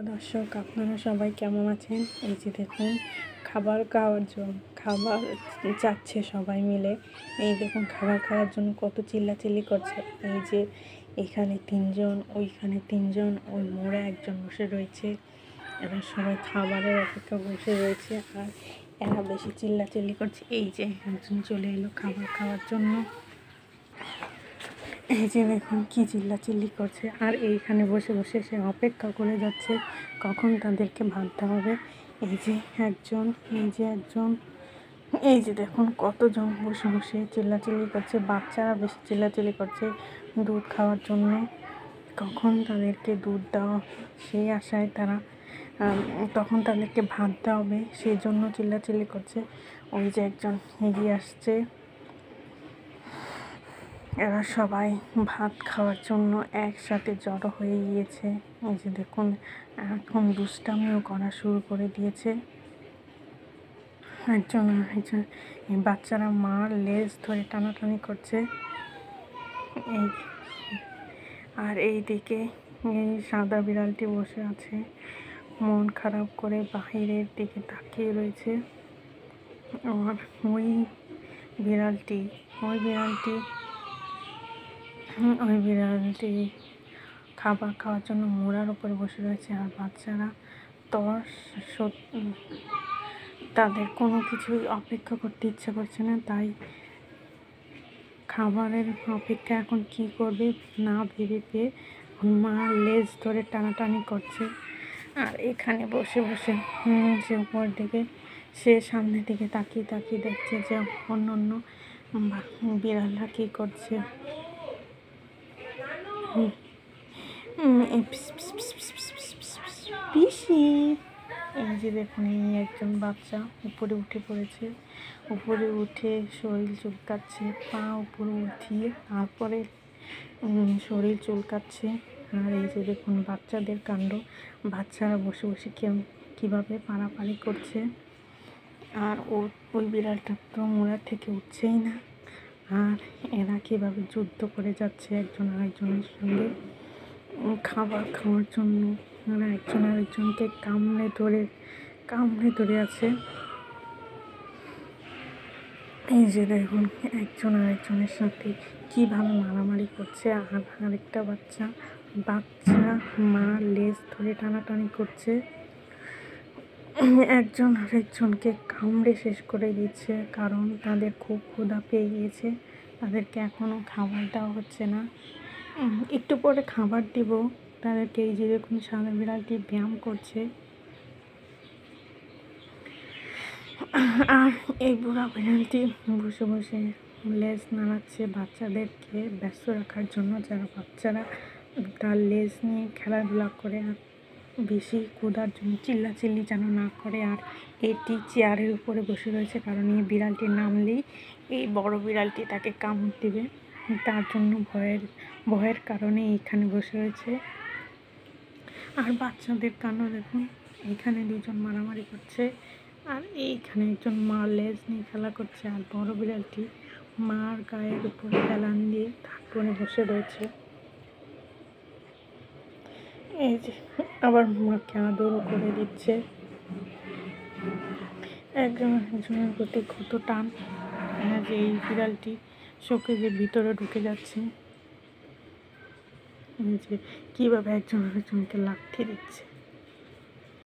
দর্শক, আপনারা সবাই কেমন আছেন? এই যে দেখুন, খাবার খাওয়ার জন্য খাবার চাচ্ছে সবাই মিলে। এই দেখুন, খাবার খাওয়ার জন্য কত চিল্লাচিল্লি করছে। এই যে এখানে তিনজন, ওইখানে তিনজন, ওই মোড়ে একজন বসে রয়েছে। এরা সবাই খাবারের অপেক্ষা বসে রয়েছে, আর এরা বেশি চিল্লাচিল্লি করছে। এই যে একজন চলে এলো খাবার খাওয়ার জন্য। এই যে দেখুন কি চিল্লাচিল্লি করছে, আর এইখানে বসে বসে সে অপেক্ষা করে যাচ্ছে কখন তাদেরকে ভাবতে হবে। এই যে একজন, এই যে দেখুন কতজন বসে বসে চিল্লাচিল্লি করছে। বাচ্চারা বেশি চিল্লাচিল্লি করছে দুধ খাওয়ার জন্য, কখন তাদেরকে দুধ দেওয়া সেই আশায় তারা তখন তাদেরকে ভাবতে হবে, সেই জন্য চিল্লাচিল্লি করছে। ওই যে একজন এগিয়ে আসছে। এরা সবাই ভাত খাওয়ার জন্য একসাথে জড়ো হয়ে গিয়েছে। এই যে দেখুন, এখন দুষ্টামিও করা শুরু করে দিয়েছে একজন। এই বাচ্চারা মার লেজ ধরে টানাটানি করছে। আর এই দিকে এই সাদা বিড়ালটি বসে আছে, মন খারাপ করে বাহিরের দিকে তাকিয়ে রয়েছে। আর ওই বিড়ালটি খাবার খাওয়ার জন্য মোড়ার উপরে বসে রয়েছে। আর বাচ্চারা তো তাদের কোনো কিছুই অপেক্ষা করতে ইচ্ছে করছে না, তাই খাবারের অপেক্ষা এখন কি করবে না ভেবে পেয়ে মা লেজ ধরে টানাটানি করছে। আর এখানে বসে বসে সে উপর দিকে, সে সামনের দিকে তাকিয়ে তাকিয়ে দেখছে যে অন্য অন্য বিড়ালরা কী করছে। পিসি, এই যে দেখুন, এই একজন বাচ্চা উপরে উঠে পড়েছে। উপরে উঠে শরীর চুলকাচ্ছে, পা উপরে উঠিয়ে তারপরে শরীর চুলকাচ্ছে। আর এই যে দেখুন বাচ্চাদের কাণ্ড, বাচ্চারা বসে বসে কীভাবে পাড়াপাড়ি করছে। আর ওই বিড়ালটা তো মোড়া থেকে উঠছেই না। আর এরা কীভাবে যুদ্ধ করে যাচ্ছে একজন আরেকজনের সঙ্গে খাবার খাওয়ার জন্য। ওরা একজন আরেকজনকে কামড়ে ধরে আছে। এই যে দেখুন একজন আরেকজনের সাথে কীভাবে মারামারি করছে। আর আরেকটা বাচ্চা মা লেজ ধরে টানাটানি করছে। একজন আরেকজনকে কামড়ে শেষ করে দিচ্ছে, কারণ তাদের খুব ক্ষুধা পেয়ে গিয়েছে। তাদেরকে এখনও খাবার দেওয়া হচ্ছে না, একটু পরে খাবার দিব তাদেরকে। এই যে দেখুন সাদা বিড়ালটি ব্যায়াম করছে। আর এই বুড়া বিড়ালটি বসে বসে লেজ নাড়াচ্ছে বাচ্চাদেরকে ব্যস্ত রাখার জন্য, যারা বাচ্চারা তার লেজ নিয়ে খেলাধুলা করে আর বেশি ক্ষুধার জন্য চিল্লাচিল্লি যেন না করে। আর এটি চেয়ারের উপরে বসে রয়েছে, কারণ এই বিড়ালটি নামলেই এই বড় বিড়ালটি তাকে কামড় দেবে, তার জন্য ভয়ের কারণে এইখানে বসে রয়েছে। আর বাচ্চাদের কাণ্ড দেখুন, এইখানে দুজন মারামারি করছে, আর এইখানে একজন মার লেজ নিয়ে খেলা করছে। আর বড় বিড়ালটি মার গায়ের উপরে হেলান দিয়ে তারপরে বসে রয়েছে। এই যে আবার মাকে আদরও করে দিচ্ছে। একজনের প্রতি কত টান। যে এই বিড়ালটি শোকেজের ভিতরে ঢুকে যাচ্ছে, যে কীভাবে একজন আরেকজনকে লাথি দিচ্ছে।